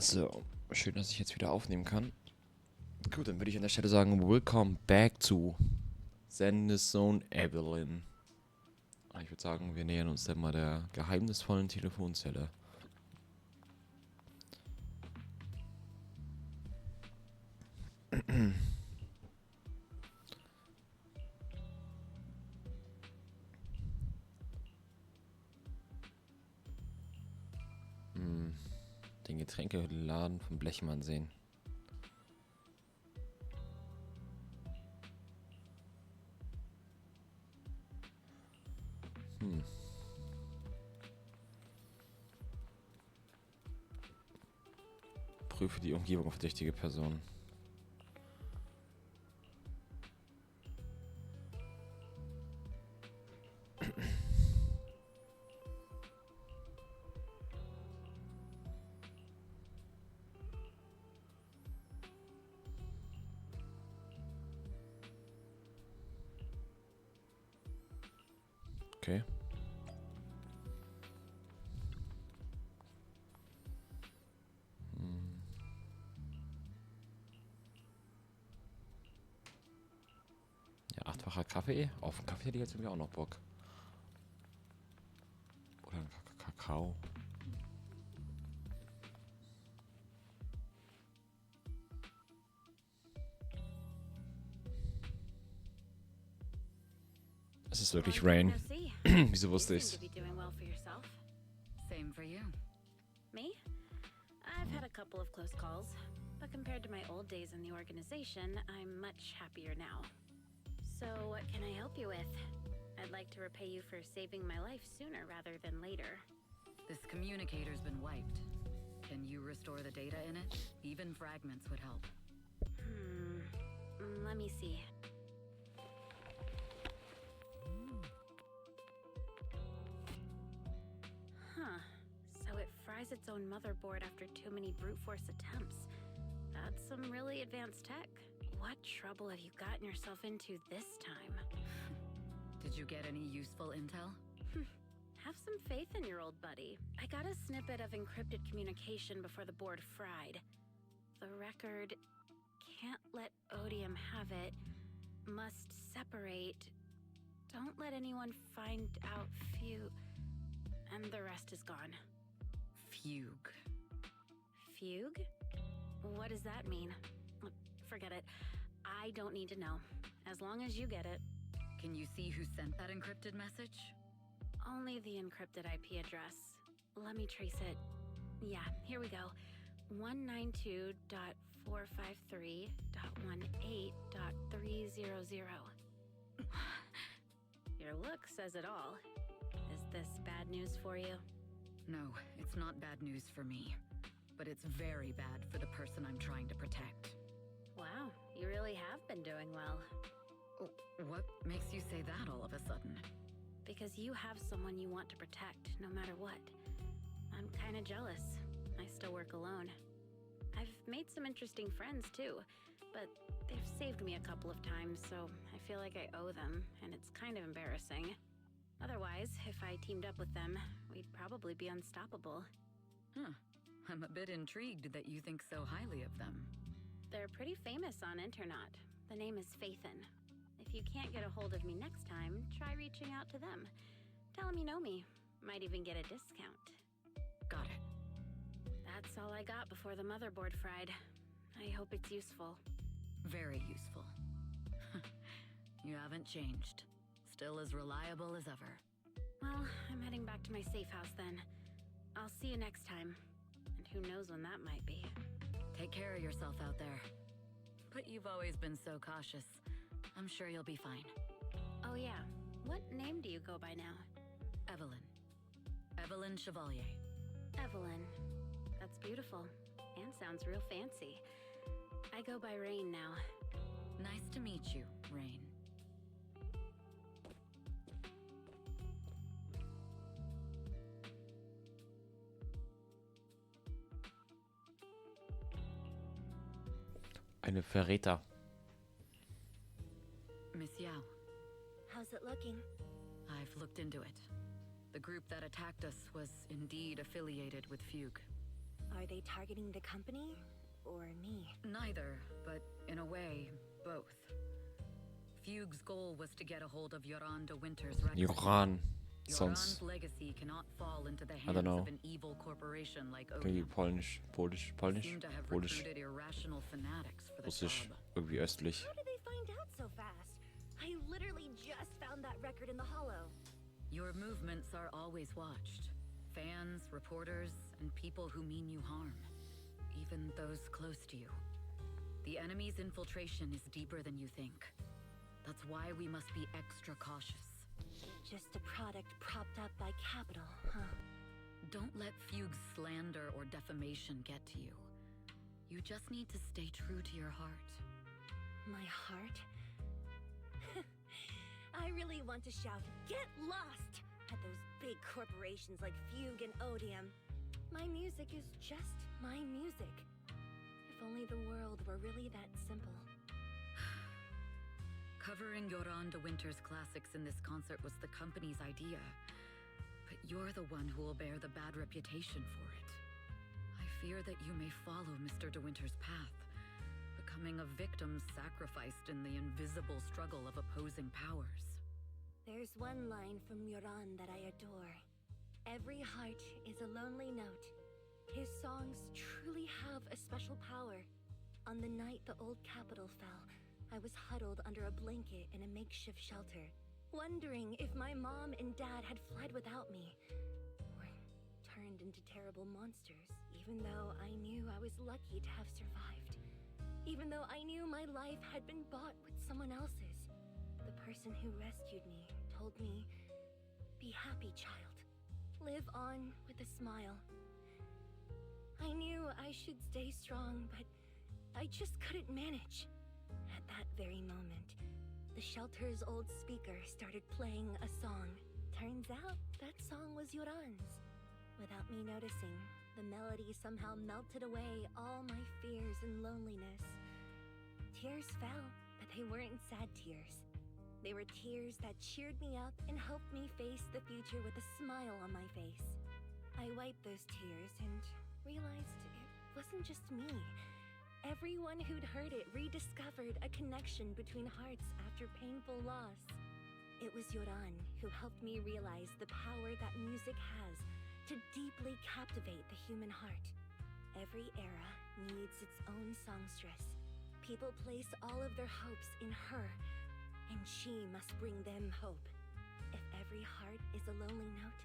So, schön, dass ich jetzt wieder aufnehmen kann. Gut, dann würde ich an der Stelle sagen, Willkommen back to Zenless Evelyn. Ich würde sagen, wir nähern uns dann mal der geheimnisvollen Telefonzelle. Den Getränkeladen vom Blechmann sehen. Prüfe die Umgebung auf verdächtige Personen. Okay. Ja, 8-facher Kaffee. Auf den Kaffee hätte ich jetzt irgendwie auch noch Bock. Oder ein Kakao. Es ist wirklich Rain. Wieso wusste ich's? Same for you. Me? I've had a couple of close calls, but compared to my old days in the organization, I'm much happier now. So what can I help you with? I'd like to repay you for saving my life sooner rather than later. This communicator's been wiped. Can you restore the data in it? Even fragments would help. Let me see. So it fries its own motherboard after too many brute force attempts. That's some really advanced tech. What trouble have you gotten yourself into this time? Did you get any useful intel? Have some faith in your old buddy. I got a snippet of encrypted communication before the board fried. The record can't let Odium have it. Must separate. Don't let anyone find out and the rest is gone. Fugue. Fugue? What does that mean? Forget it. I don't need to know. As long as you get it. Can you see who sent that encrypted message? Only the encrypted IP address. Let me trace it. Yeah, here we go. 192.453.18.300. Your look says it all. Is this bad news for you? No, it's not bad news for me. But it's very bad for the person I'm trying to protect. Wow, you really have been doing well. What makes you say that all of a sudden? Because you have someone you want to protect, no matter what. I'm kinda jealous. I still work alone. I've made some interesting friends too, but they've saved me a couple of times, so I feel like I owe them, and it's kind of embarrassing. Otherwise, if I teamed up with them, we'd probably be unstoppable. I'm a bit intrigued that you think so highly of them. They're pretty famous on internet. The name is Faithin. If you can't get a hold of me next time, try reaching out to them. Tell them you know me. Might even get a discount. Got it. That's all I got before the motherboard fried. I hope it's useful. Very useful. You haven't changed. Still as reliable as ever. Well, I'm heading back to my safe house then. I'll see you next time. And who knows when that might be. Take care of yourself out there. But you've always been so cautious. I'm sure you'll be fine. Oh yeah, what name do you go by now? Evelyn. Evelyn Chevalier. Evelyn. That's beautiful. And sounds real fancy. I go by Rain now. Nice to meet you, Rain. Eine Verräter. Miss Yao, How's it looking? I've looked into it. The group that attacked us was indeed affiliated with Fugue. Are they targeting the company or me? Neither, but in a way, both. Fugue's goal was to get a hold of Yoran de Winter's record. Joran. Yoran's Sonst legacy cannot fall into the don't hands know. of an evil corporation like irgendwie Odium. Polnisch, Seem to have Polish, recruited irrational fanatics for the Russisch, job. irgendwie östlich. How did they find out so fast? I literally just found that record in the hollow. Your movements are always watched. Fans, reporters, and people who mean you harm. Even those close to you. The enemy's infiltration is deeper than you think. That's why we must be extra cautious. Just a product propped up by capital, huh? Don't let Fugue's slander or defamation get to you. You just need to stay true to your heart. My heart? I really want to shout, "Get lost!" at those big corporations like Fugue and Odium. My music is just my music. If only the world were really that simple. Covering Yoran de Winter's classics in this concert was the company's idea. But you're the one who will bear the bad reputation for it. I fear that you may follow Mr. de Winter's path, becoming a victim sacrificed in the invisible struggle of opposing powers. There's one line from Yoran that I adore. Every heart is a lonely note. His songs truly have a special power. On the night the old capital fell, I was huddled under a blanket in a makeshift shelter, wondering if my mom and dad had fled without me, or turned into terrible monsters, even though I knew I was lucky to have survived. Even though I knew my life had been bought with someone else's. The person who rescued me told me, "Be happy, child. Live on with a smile." I knew I should stay strong, but I just couldn't manage. At that very moment, the shelter's old speaker started playing a song. Turns out, that song was Yoran's. Without me noticing, the melody somehow melted away all my fears and loneliness. Tears fell, but they weren't sad tears. They were tears that cheered me up and helped me face the future with a smile on my face. I wiped those tears and realized it wasn't just me. Everyone who'd heard it rediscovered a connection between hearts after painful loss. It was Yoran who helped me realize the power that music has to deeply captivate the human heart. Every era needs its own songstress. People place all of their hopes in her, and she must bring them hope. If every heart is a lonely note,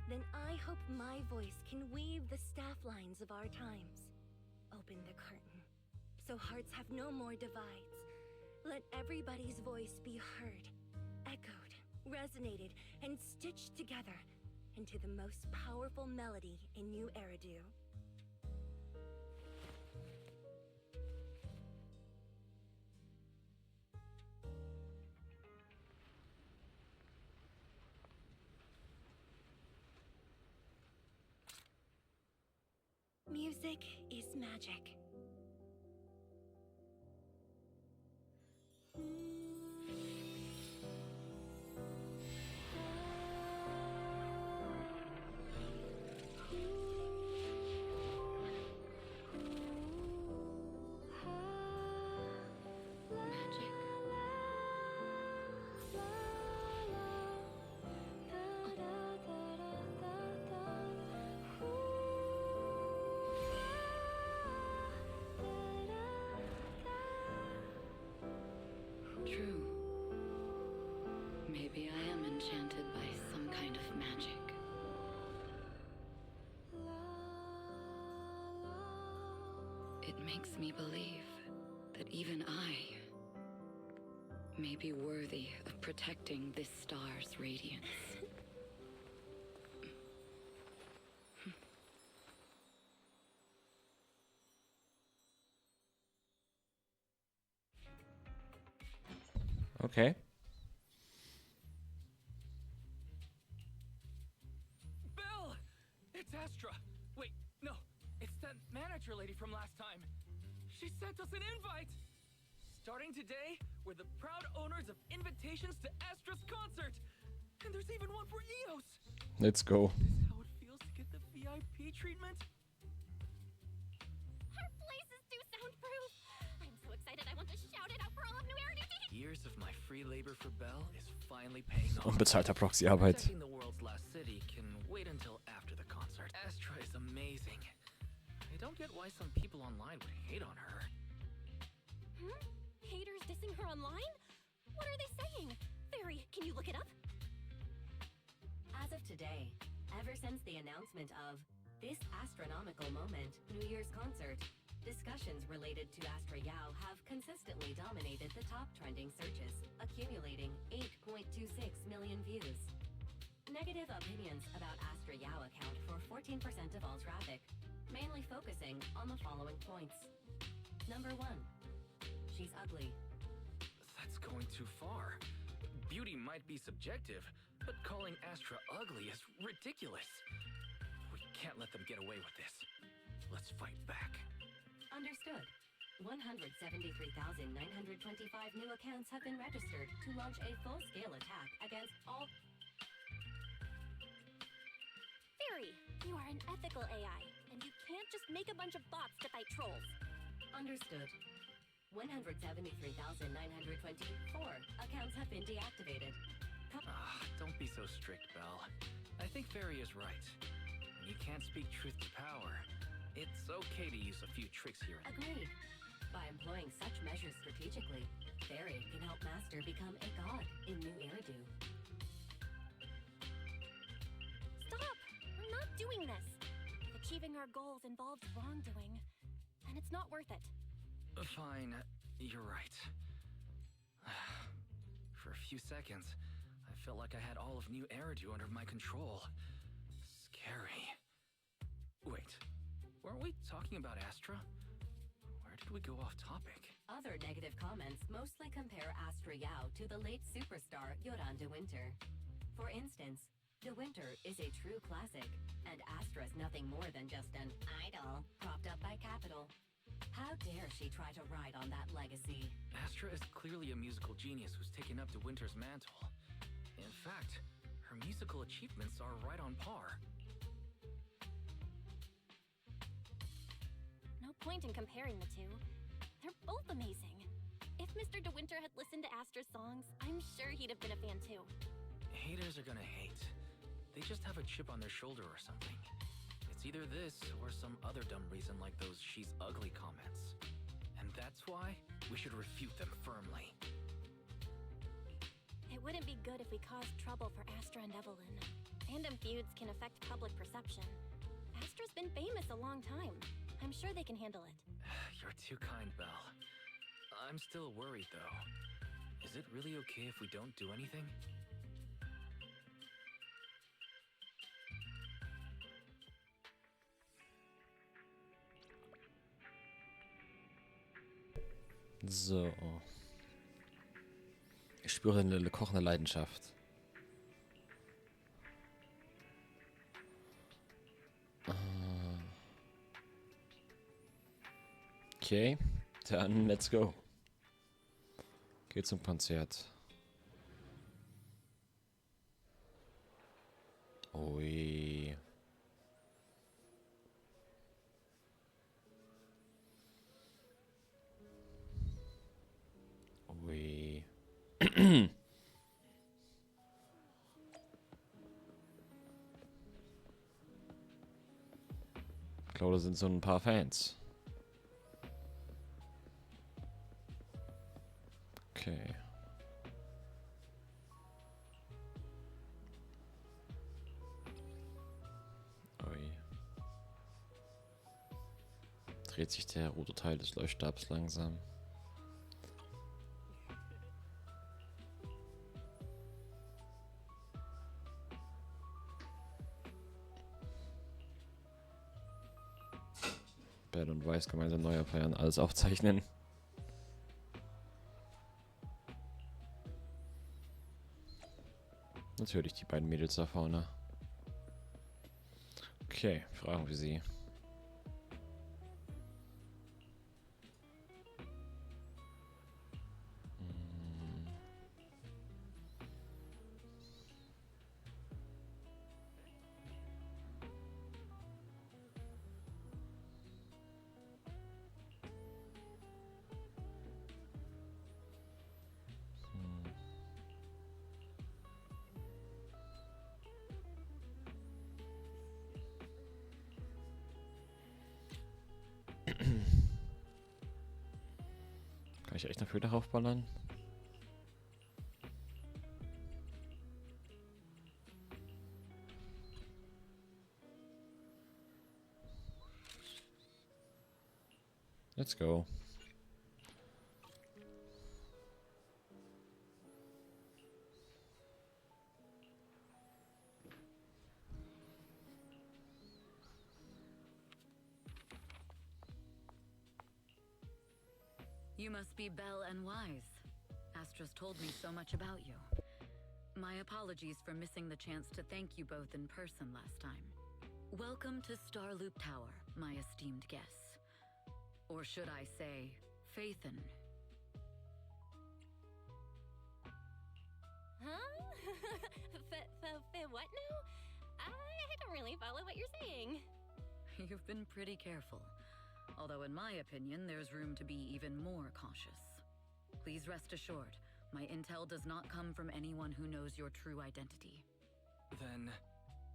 then I hope my voice can weave the staff lines of our times. Open the curtain, so hearts have no more divides. Let everybody's voice be heard, echoed, resonated, and stitched together into the most powerful melody in New Eridu. Music is magic. True. Maybe I am enchanted by some kind of magic. It makes me believe that even I may be worthy of protecting this star's radiance. Okay. Bill! It's Astra! Wait, no, it's that manager lady from last time. She sent us an invite! Starting today, we're the proud owners of invitations to Astra's concert! And there's even one for EOS! Let's go. Is this how it feels to get the VIP treatment? Years of my free labor for Bell is finally paying off. Unbezahlter Proxy-Arbeit. Protecting the world's last city can wait until after the concert. Astra is amazing. I don't get why some people online would hate on her. Haters dissing her online? What are they saying? Fairy, can you look it up? As of today, ever since the announcement of this astronomical moment, New Year's concert, discussions related to Astra Yao have consistently dominated the top trending searches, accumulating 8.26 million views. Negative opinions about Astra Yao account for 14% of all traffic, mainly focusing on the following points. Number 1. She's ugly. That's going too far. Beauty might be subjective, but calling Astra ugly is ridiculous. We can't let them get away with this. Let's fight back. Understood. 173,925 new accounts have been registered to launch a full-scale attack against all... Fairy, you are an ethical AI, and you can't just make a bunch of bots to fight trolls. Understood. 173,924 accounts have been deactivated. Don't be so strict, Belle. I think Fairy is right. When you can't speak truth to power, it's okay to use a few tricks here and there. Agreed. By employing such measures strategically, Fairy can help Master become a god in New Eridu. Stop! We're not doing this. If achieving our goals involves wrongdoing, then it's not worth it. Fine, you're right. For a few seconds, I felt like I had all of New Eridu under my control. Scary. Wait, weren't we talking about Astra? Where did we go off topic? Other negative comments mostly compare Astra Yao to the late superstar Yoran de Winter. For instance, De Winter is a true classic, and Astra's nothing more than just an idol propped up by capital. How dare she try to ride on that legacy? Astra is clearly a musical genius who's taken up De Winter's mantle. In fact, her musical achievements are right on par. No point in comparing the two. They're both amazing. If Mr. De Winter had listened to Astra's songs, I'm sure he'd have been a fan too. Haters are gonna hate. They just have a chip on their shoulder or something. It's either this or some other dumb reason like those "she's ugly" comments. And that's why we should refute them firmly. It wouldn't be good if we caused trouble for Astra and Evelyn. Fandom feuds can affect public perception. Astra's been famous a long time. I'm sure they can handle it. You're too kind, Belle. I'm still worried, though. Is it really okay if we don't do anything? So. Ich spüre eine kochende Leidenschaft. Okay, dann let's go. Geht zum Konzert. Ui. Ui. Ich glaube, da sind so ein paar Fans. Okay. Ui. Dreht sich der rote Teil des Leuchtstabs langsam. Bell und Weiß gemeinsam neu feiern, alles aufzeichnen. Natürlich die beiden Mädels da vorne. Okay, fragen wir sie. Kann ich echt dafür darauf ballern? Let's go. You must be Belle and Wise. Astra's told me so much about you. My apologies for missing the chance to thank you both in person last time. Welcome to Starloop Tower, my esteemed guests. Or should I say, Faithin. Huh? What now? I don't really follow what you're saying. You've been pretty careful. Although in my opinion, there's room to be even more cautious. Please rest assured, my intel does not come from anyone who knows your true identity. Then,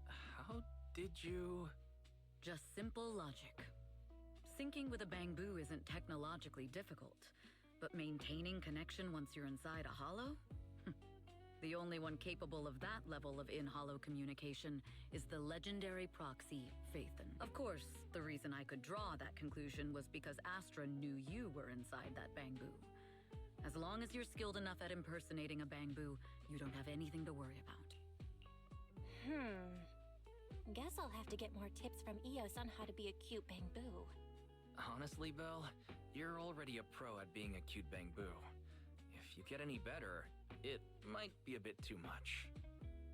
how did you... Just simple logic. Syncing with a bamboo isn't technologically difficult, but maintaining connection once you're inside a hollow? The only one capable of that level of in-hollow communication is the legendary proxy, Faithin. Of course, the reason I could draw that conclusion was because Astra knew you were inside that bamboo. As long as you're skilled enough at impersonating a bamboo, you don't have anything to worry about. Guess I'll have to get more tips from Eos on how to be a cute bamboo. Honestly, Belle, you're already a pro at being a cute bamboo. If you get any better, it might be a bit too much.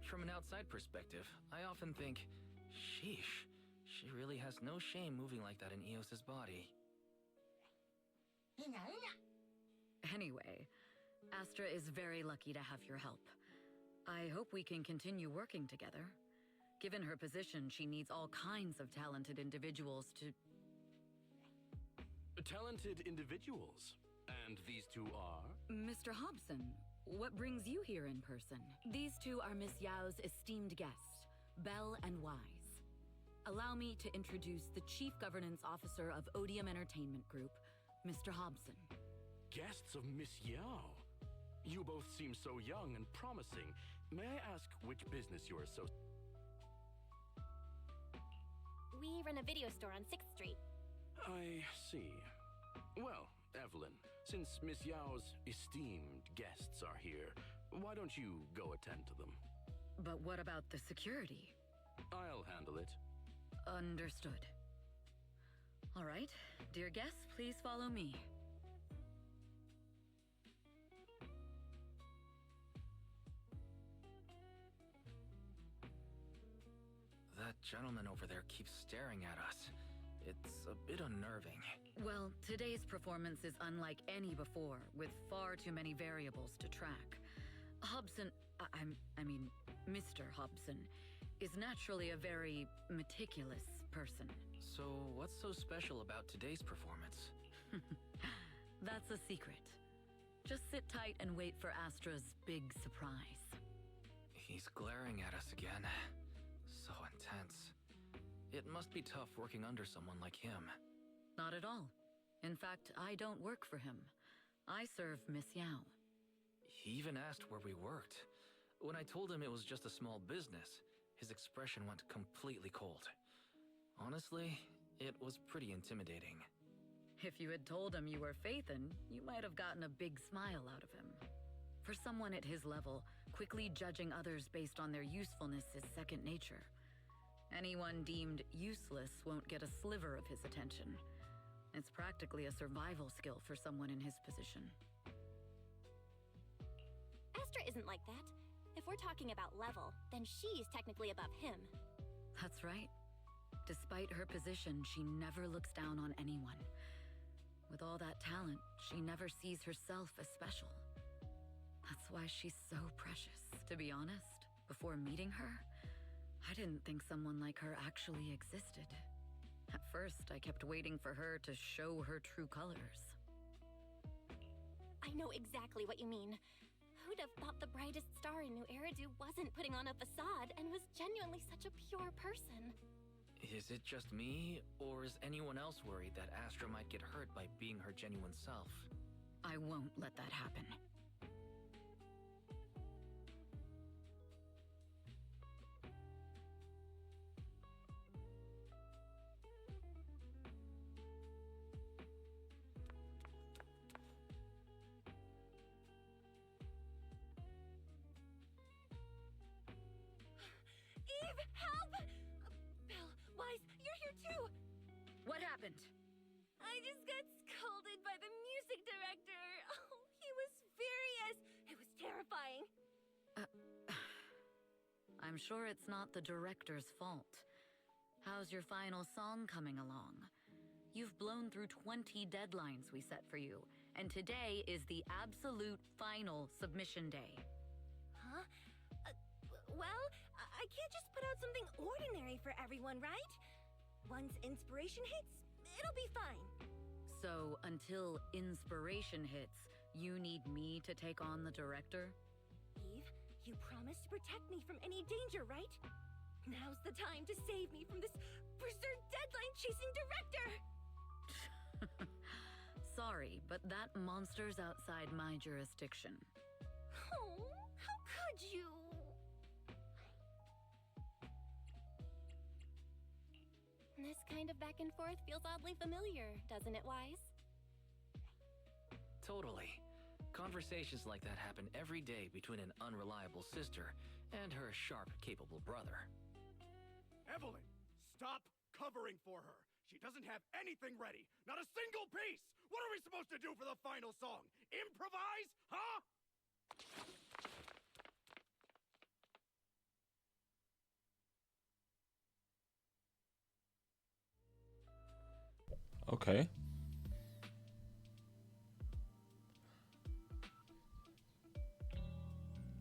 From an outside perspective, I often think, sheesh, she really has no shame moving like that in Eos's body. Anyway, Astra is very lucky to have your help. I hope we can continue working together. Given her position, she needs all kinds of talented individuals to... Talented individuals? And these two are? Mr. Hobson, what brings you here in person? These two are Miss Yao's esteemed guests, Belle and Wise. Allow me to introduce the Chief Governance Officer of Odium Entertainment Group, Mr. Hobson. Guests of Miss Yao? You both seem so young and promising. May I ask which business you're associated? We run a video store on 6th Street. I see. Well, Evelyn, since Miss Yao's esteemed guests are here, why don't you go attend to them? But what about the security? I'll handle it. Understood. All right, dear guests, please follow me. That gentleman over there keeps staring at us. It's a bit unnerving. Well, today's performance is unlike any before, with far too many variables to track. Hobson, I mean, Mr. Hobson, is naturally a very meticulous person. So, what's so special about today's performance? That's a secret. Just sit tight and wait for Astra's big surprise. He's glaring at us again. So intense. It must be tough working under someone like him. Not at all. In fact, I don't work for him. I serve Miss Yao. He even asked where we worked. When I told him it was just a small business, his expression went completely cold. Honestly, it was pretty intimidating. If you had told him you were Faithin, you might have gotten a big smile out of him. For someone at his level, quickly judging others based on their usefulness is second nature. Anyone deemed useless won't get a sliver of his attention. It's practically a survival skill for someone in his position. Astra isn't like that. If we're talking about level, then she's technically above him. That's right. Despite her position, she never looks down on anyone. With all that talent, she never sees herself as special. That's why she's so precious. To be honest, before meeting her, I didn't think someone like her actually existed. At first, I kept waiting for her to show her true colors. I know exactly what you mean. Who'd have thought the brightest star in New Eridu wasn't putting on a facade and was genuinely such a pure person? Is it just me, or is anyone else worried that Astra might get hurt by being her genuine self? I won't let that happen. Eve, help! Bill, Wise, you're here too! What happened? I just got scolded by the music director. Oh, he was furious. It was terrifying. I'm sure it's not the director's fault. How's your final song coming along? You've blown through 20 deadlines we set for you, and today is the absolute final submission day. Huh? Well, I can't just put out something ordinary for everyone, right? Once inspiration hits, it'll be fine. So, until inspiration hits, you need me to take on the director? Eve, you promised to protect me from any danger, right? Now's the time to save me from this berserk deadline-chasing director! Sorry, but that monster's outside my jurisdiction. Oh, how could you? This kind of back and forth feels oddly familiar, doesn't it, Wise? Totally. Conversations like that happen every day between an unreliable sister and her sharp, capable brother. Evelyn, stop covering for her. She doesn't have anything ready. Not a single piece. What are we supposed to do for the final song? Improvise? Huh? Okay.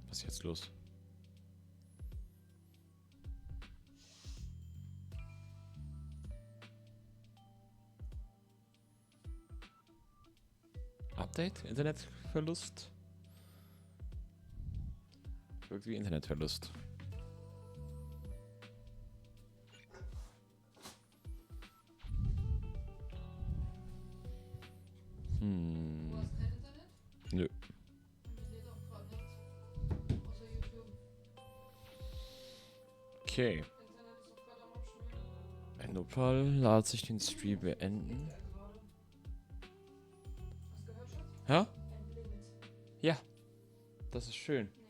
Was ist jetzt los? Update? Internetverlust? Wirkt wie Internetverlust. Du hast kein Internet? Nö. Ich sehe doch gerade nichts. Außer YouTube. Okay. Internet ist doch gerade am Abschmieren. Ein Notfall, lässt sich den Stream beenden. Gerade. Hast du gehört, Schatz? Ja? Ein Limit. Ja. Das ist schön. Ja.